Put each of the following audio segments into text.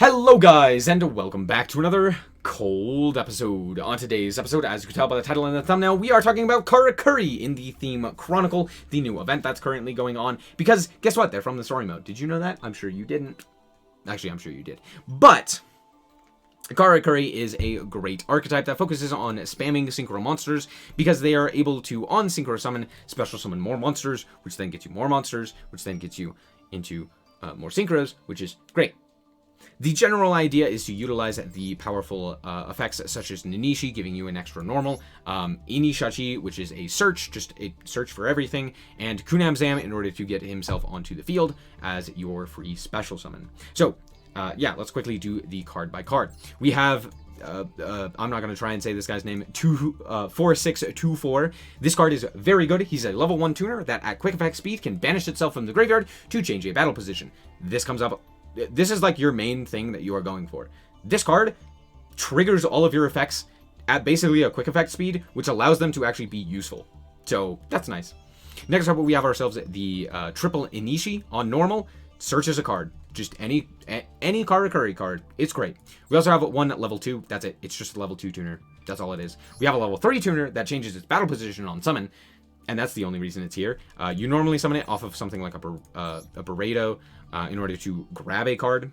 Hello guys, and welcome back to another cold episode. On today's episode, as you can tell by the title and the thumbnail, we are talking about Karakuri in the theme Chronicle, the new event that's currently going on. Because, guess what? They're from the story mode. Did you know that? I'm sure you didn't. Actually, I'm sure you did. But Karakuri is a great archetype that focuses on spamming synchro monsters because they are able to on-synchro summon, special summon more monsters, which then gets you more monsters, which then gets you into more synchros, which is great. The general idea is to utilize the powerful effects such as Nanishi, giving you an extra normal, Inishachi, which is a search, just a search for everything, and Kunamzam in order to get himself onto the field as your free special summon. So, yeah, let's quickly do the card by card. We have, I'm not going to try and say this guy's name, 4624. This card is very good. He's a level 1 tuner that at quick effect speed can banish itself from the graveyard to change a battle position. This comes up. This is like your main thing that you are going for. This card triggers all of your effects at basically a quick effect speed, which allows them to actually be useful. So that's nice. Next up, we have ourselves the triple Inishi on normal. Searches a card. Just any Karakuri card. It's great. We also have one level 2. That's it. It's just a level 2 tuner. That's all it is. We have a level 3 tuner that changes its battle position on summon. And that's the only reason it's here. You normally summon it off of something like a Burrito in order to grab a card.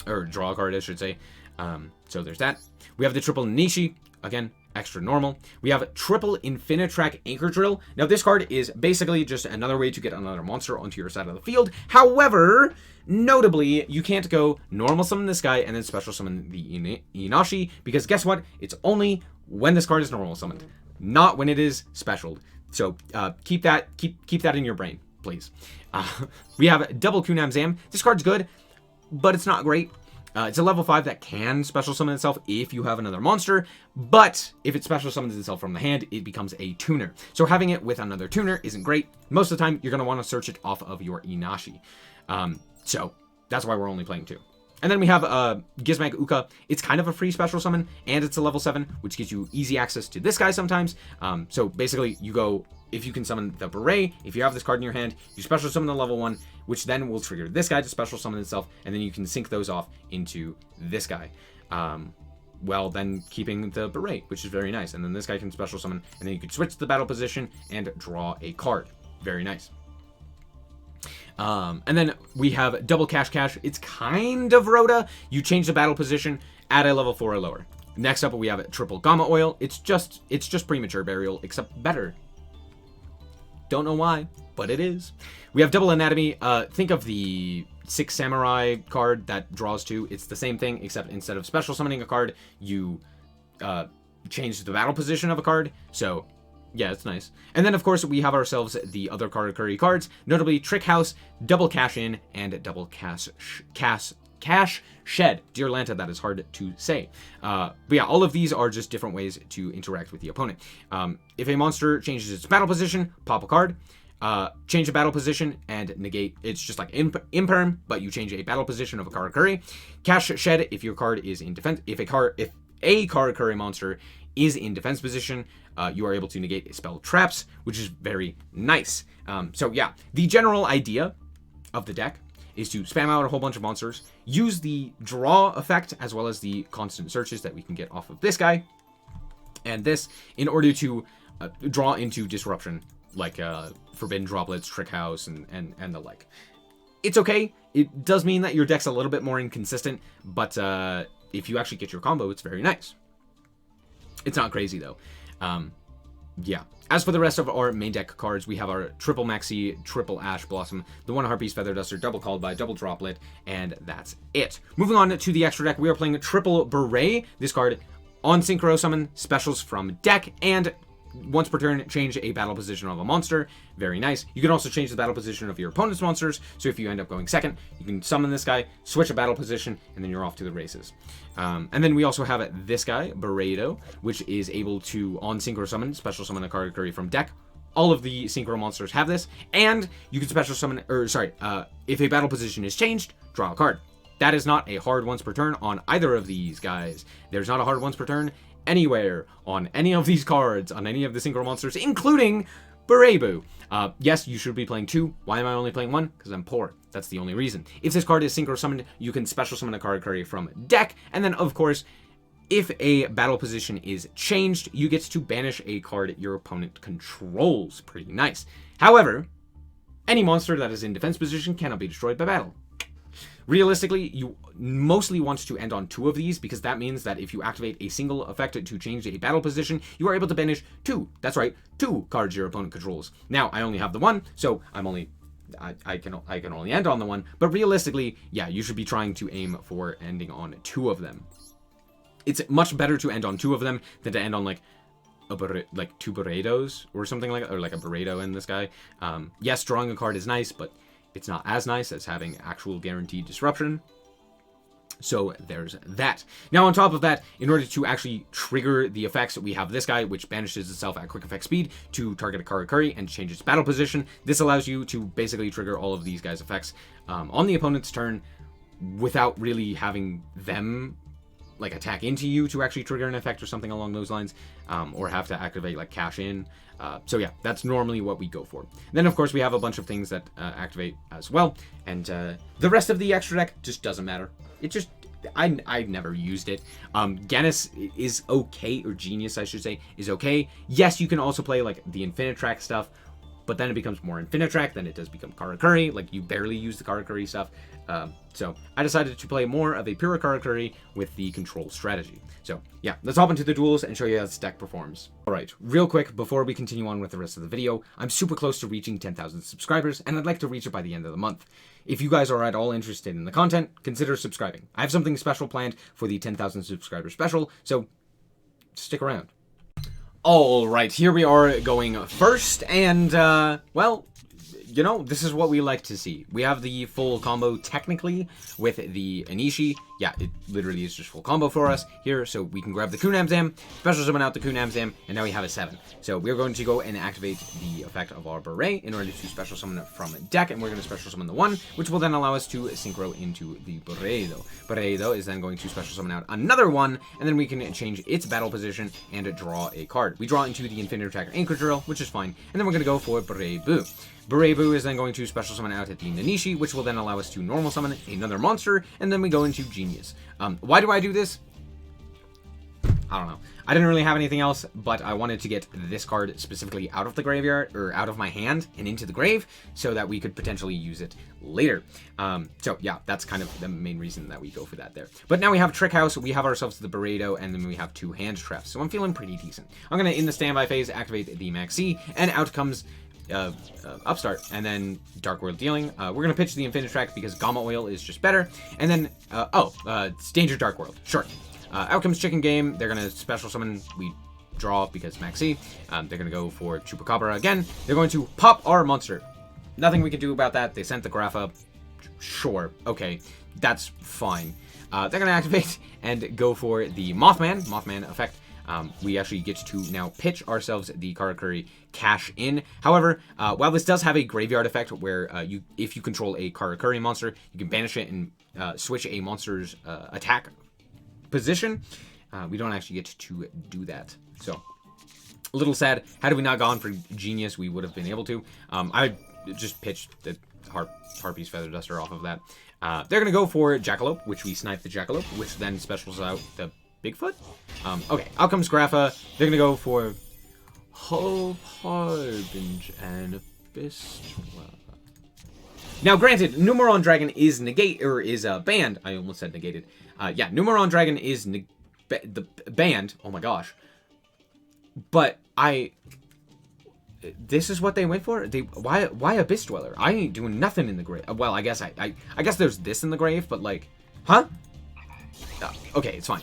Or draw a card, I should say. So there's that. We have the triple Nishi. Again, extra normal. We have triple Infinitrack Anchor Drill. Now this card is basically just another way to get another monster onto your side of the field. However, notably, you can't go normal summon this guy and then special summon the Inashi. Because guess what? It's only when this card is normal summoned. Not when it is specialed. So keep that in your brain, please. We have double Kunamzam. This card's good, but it's not great. It's a level 5 that can special summon itself if you have another monster, but if it special summons itself from the hand, it becomes a tuner. So having it with another tuner isn't great. Most of the time, you're going to want to search it off of your Inashi. So that's why we're only playing 2. And then we have Gizmag Uka. It's kind of a free special summon, and it's a level 7, which gives you easy access to this guy sometimes. So basically, you go, if you can summon the Beret, if you have this card in your hand, you special summon the level 1, which then will trigger this guy to special summon itself, and then you can sync those off into this guy. Well, then keeping the Beret, which is very nice. And then this guy can special summon, and then you can switch the battle position and draw a card. Very nice. And then we have double Cash. It's kind of Rhoda. You change the battle position at a level 4 or lower. Next up, we have triple Gamma Oil. It's just premature burial, except better. Don't know why, but it is. We have double Anatomy. Think of the 6 Samurai card that draws 2. It's the same thing, except instead of special summoning a card, you change the battle position of a card. So yeah, it's nice. And then, of course, we have ourselves the other Karakuri cards, notably Trick House, Double Cash In, and Double Cash Shed. Dear Lanta, that is hard to say. But yeah, all of these are just different ways to interact with the opponent. If a monster changes its battle position, pop a card. Change a battle position and negate. It's just like Imperm, but you change a battle position of a Karakuri. Cash Shed if your card is in defense. If a Karakuri monster is in defense position, you are able to negate spell traps, which is very nice. So yeah, the general idea of the deck is to spam out a whole bunch of monsters, use the draw effect as well as the constant searches that we can get off of this guy and this in order to draw into disruption, like Forbidden Droplets, Trick House, and the like. It's okay. It does mean that your deck's a little bit more inconsistent, but if you actually get your combo, it's very nice. It's not crazy, though. Yeah. As for the rest of our main deck cards, we have our triple Maxi, triple Ash Blossom, the one Harpies Feather Duster, double Called By, double Droplet, and that's it. Moving on to the extra deck, we are playing triple Beret. This card on Synchro Summon, specials from deck, and once per turn, change a battle position of a monster. Very nice. You can also change the battle position of your opponent's monsters. So if you end up going second, you can summon this guy, switch a battle position, and then you're off to the races. And then we also have this guy, Burrito, which is able to, on Synchro Summon, special summon a Karakuri from deck. All of the Synchro monsters have this. And you can special summon, if a battle position is changed, draw a card. That is not a hard once per turn on either of these guys. There's not a hard once per turn anywhere on any of these cards, on any of the Synchro monsters, including Burebu. Yes, you should be playing 2. Why am I only playing 1? Because I'm poor. That's the only reason. If this card is synchro summoned, you can special summon a Karakuri from deck, and then, of course, if a battle position is changed, you get to banish a card your opponent controls. Pretty nice. However, any monster that is in defense position cannot be destroyed by battle. Realistically, you mostly want to end on 2 of these, because that means that if you activate a single effect to change a battle position, you are able to banish 2. That's right, 2 cards your opponent controls. Now, I only have the 1, so I can only end on the 1, but realistically, yeah, you should be trying to aim for ending on 2 of them. It's much better to end on 2 of them than to end on, like 2 burritos or something like that, or like a burrito in this guy. Yes, drawing a card is nice, but it's not as nice as having actual guaranteed disruption. So there's that. Now, on top of that, in order to actually trigger the effects, we have this guy, which banishes itself at quick effect speed to target a Karakuri and change its battle position. This allows you to basically trigger all of these guys' effects on the opponent's turn without really having them like attack into you to actually trigger an effect or something along those lines, or have to activate like cash in. So yeah, that's normally what we go for. Then of course we have a bunch of things that activate as well, and the rest of the extra deck just doesn't matter. It just, I never used it. Genis is okay, or Genius I should say, is okay. Yes, you can also play like the Infinitrack stuff, but then it becomes more Infinitrack, then it does become Karakuri, like you barely use the Karakuri stuff. So I decided to play more of a pure Karakuri with the control strategy. So yeah, let's hop into the duels and show you how this deck performs. Alright, real quick, before we continue on with the rest of the video, I'm super close to reaching 10,000 subscribers, and I'd like to reach it by the end of the month. If you guys are at all interested in the content, consider subscribing. I have something special planned for the 10,000 subscriber special, so stick around. Alright, here we are going first, and, well, you know, this is what we like to see. We have the full combo, technically, with the Anishi. Yeah, it literally is just full combo for us here, so we can grab the Kunamzam, special summon out the Kunamzam, and now we have a 7. So we're going to go and activate the effect of our Beret in order to special summon it from deck, and we're going to special summon the 1, which will then allow us to synchro into the Buredo. Buredo is then going to special summon out another 1, and then we can change its battle position and draw a card. We draw into the Infinitrack Anchor Drill, which is fine, and then we're going to go for Burebu. Burebu is then going to special summon out at the Nanishi, which will then allow us to normal summon another monster, and then we go into Genius. Why do I do this? I don't know. I didn't really have anything else, but I wanted to get this card specifically out of the graveyard, or out of my hand and into the grave, so that we could potentially use it later. So yeah, that's kind of the main reason that we go for that there. But now we have Trick House, we have ourselves the Burrito, and then we have 2 hand traps, so I'm feeling pretty decent. I'm gonna, in the standby phase, activate the Maxi, and out comes Upstart, and then Dark World Dealing. We're gonna pitch the Infinitrack because Gamma Oil is just better, and then it's Danger Dark World. Sure. Out comes Chicken Game. They're gonna special summon. We draw because Maxi. They're gonna go for Chupacabra again. They're going to pop our monster. Nothing we can do about that. They sent the graph up. Sure. Okay, that's fine. They're gonna activate and go for the Mothman. Mothman effect. We actually get to now pitch ourselves the Karakuri cash in. However, while this does have a graveyard effect where if you control a Karakuri monster, you can banish it and switch a monster's attack position, we don't actually get to do that. So, a little sad. Had we not gone for Genius, we would have been able to. I just pitched the Harpy's Feather Duster off of that. They're going to go for Jackalope, which we snipe the Jackalope, which then specials out the Bigfoot? Okay, out comes Grapha. They're gonna go for Hope, Harbinger, and Bistwa. Now, granted, Numeron Dragon is banned. I almost said negated. Yeah, Numeron Dragon is banned. Oh my gosh. But this is what they went for? Why Abyss Dweller? I ain't doing nothing in the grave. Well, I guess I guess there's this in the grave, but like, huh? Okay, it's fine.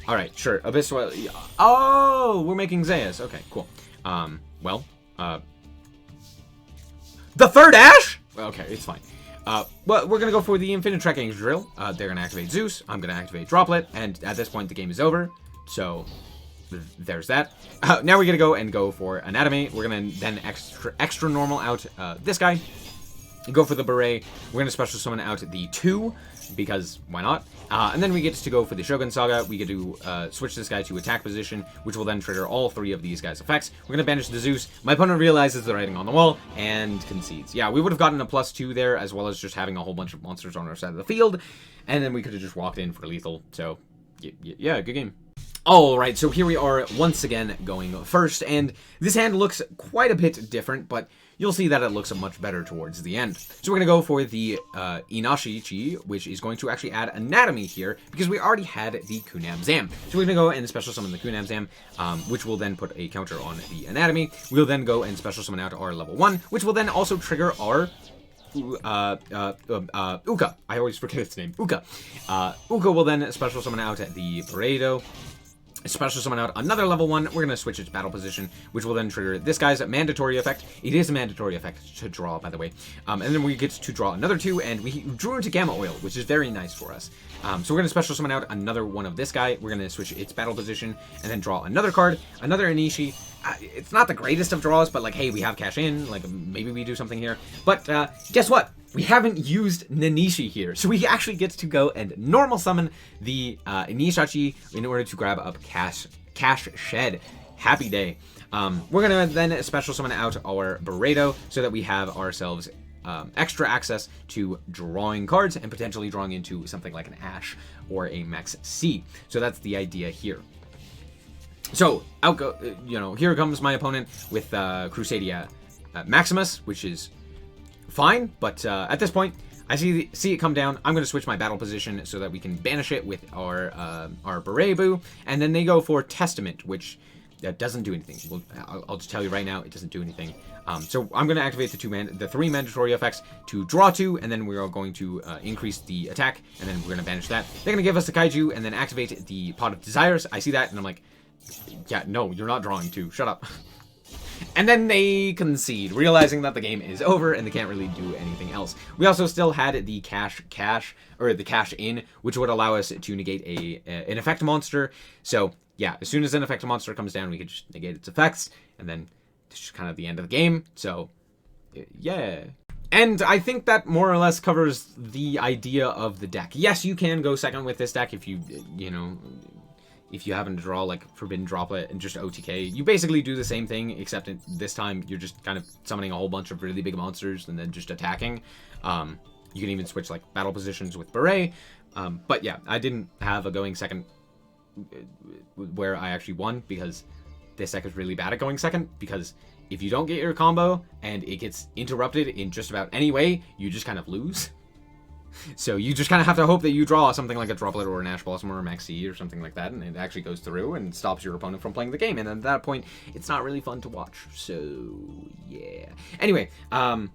Alright, sure. Abyss Dweller. Oh, we're making Zeus. Okay, cool. Well, the third Ash? Okay, it's fine. Well, we're gonna go for the Infinitrack Anchor Drill. They're gonna activate Zeus. I'm gonna activate Droplet, and at this point, the game is over. So, there's that. Now we're gonna go for Anatomy. We're gonna then extra normal out this guy. Go for the Beret. We're going to special summon out the 2, because why not? And then we get to go for the Shogun Saga. We get to switch this guy to attack position, which will then trigger all 3 of these guys' effects. We're going to banish the Zeus. My opponent realizes the writing on the wall and concedes. Yeah, we would have gotten a +2 there, as well as just having a whole bunch of monsters on our side of the field. And then we could have just walked in for lethal. So, yeah, good game. Alright, so here we are once again going first, and this hand looks quite a bit different, but you'll see that it looks much better towards the end. So we're going to go for the Inashi-chi, which is going to actually add Anatomy here, because we already had the Kunam Zam. So we're going to go and special summon the Kunam Zam, which will then put a counter on the Anatomy. We'll then go and special summon out our level 1, which will then also trigger our Uka. I always forget its name. Uka. Uka will then special summon out the Paredo. Special summon out another level 1. We're going to switch its battle position, which will then trigger this guy's mandatory effect. It is a mandatory effect to draw, by the way. And then we get to draw another 2, and we drew into Gamma Oil, which is very nice for us. So we're going to special summon out another one of this guy. We're going to switch its battle position, and then draw another card, another Inishi. It's not the greatest of draws, but like, hey, we have cash in. Like, maybe we do something here. But guess what? We haven't used Nanishi here, so we actually get to go and normal summon the Inishachi in order to grab up Cash Shed. Happy day. We're gonna then special summon out our Beredo so that we have ourselves extra access to drawing cards and potentially drawing into something like an Ash or a Max C. So that's the idea here. So here comes my opponent with Crusadia Maximus, which is fine, but at this point, I see it come down. I'm going to switch my battle position so that we can banish it with our Berebu, and then they go for Testament, which doesn't do anything. Well, I'll just tell you right now, it doesn't do anything. So I'm going to activate the 3 mandatory effects to draw 2, and then we are going to increase the attack, and then we're going to banish that. They're going to give us the Kaiju, and then activate the Pot of Desires. I see that, and I'm like, yeah, no, you're not drawing 2. Shut up. And then they concede, realizing that the game is over and they can't really do anything else. We also still had the cash in, which would allow us to negate an effect monster. So yeah, as soon as an effect monster comes down, we could just negate its effects, and then it's just kind of the end of the game. So yeah. And I think that more or less covers the idea of the deck. Yes, you can go second with this deck if if you happen to draw like Forbidden Droplet and just OTK. You basically do the same thing, except this time you're just kind of summoning a whole bunch of really big monsters and then just attacking. You can even switch like battle positions with Beret. But yeah, I didn't have a going second where I actually won, because this deck is really bad at going second, because if you don't get your combo and it gets interrupted in just about any way, you just kind of lose. So you just kind of have to hope that you draw something like a Droplet or an Ash Blossom or a Maxi or something like that, and it actually goes through and stops your opponent from playing the game. And at that point, it's not really fun to watch. So yeah. Anyway, I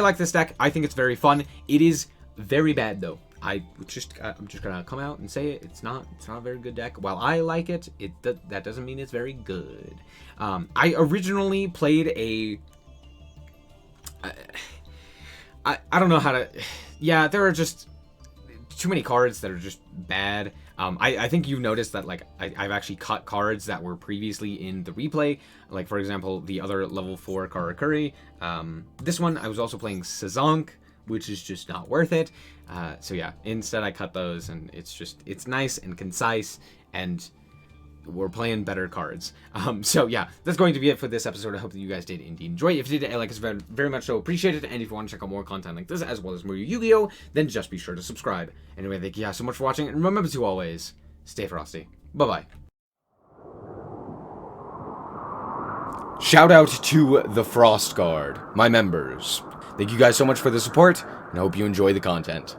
like this deck. I think it's very fun. It is very bad though. I'm just gonna come out and say it. It's not a very good deck. While I like it, that doesn't mean it's very good. I originally played a. I don't know how to. Yeah, there are just too many cards that are just bad. I think you've noticed that, like, I've actually cut cards that were previously in the replay. Like, for example, the other level 4 Karakuri. This one, I was also playing Sazonk, which is just not worth it. So yeah, instead I cut those, and it's nice and concise, and we're playing better cards. So yeah, that's going to be it for this episode. I hope that you guys did indeed enjoy. If you did, I like us very, very much so appreciated. And if you want to check out more content like this, as well as more Yu-Gi-Oh, then just be sure to subscribe. Anyway, thank you guys so much for watching, and remember to always stay frosty. Bye-bye. Shout out to the Frost Guard, my members. Thank you guys so much for the support, and I hope you enjoy the content.